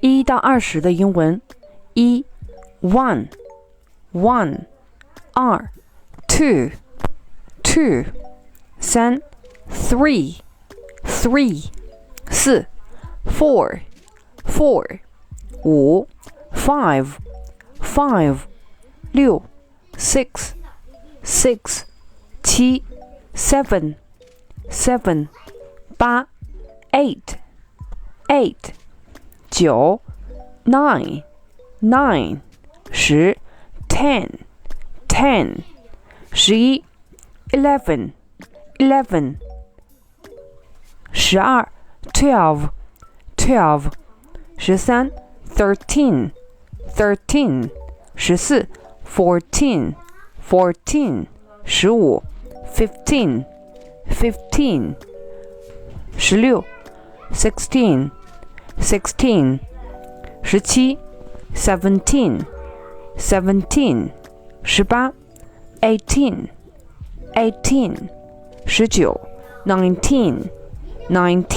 1到20的英文：1 one one 2 two two 3 three three 4 four four 5 five five 6 six six 7 seven seven 8 eight eight 9 nine nine 10 ten ten 11 eleven eleven 12 twelve twelve 13 thirteen thirteen 14 fourteen fourteen 15 fifteen fifteen 16 sixteen sixteen 17 seventeen seventeen 18 eighteen eighteen 19 nineteen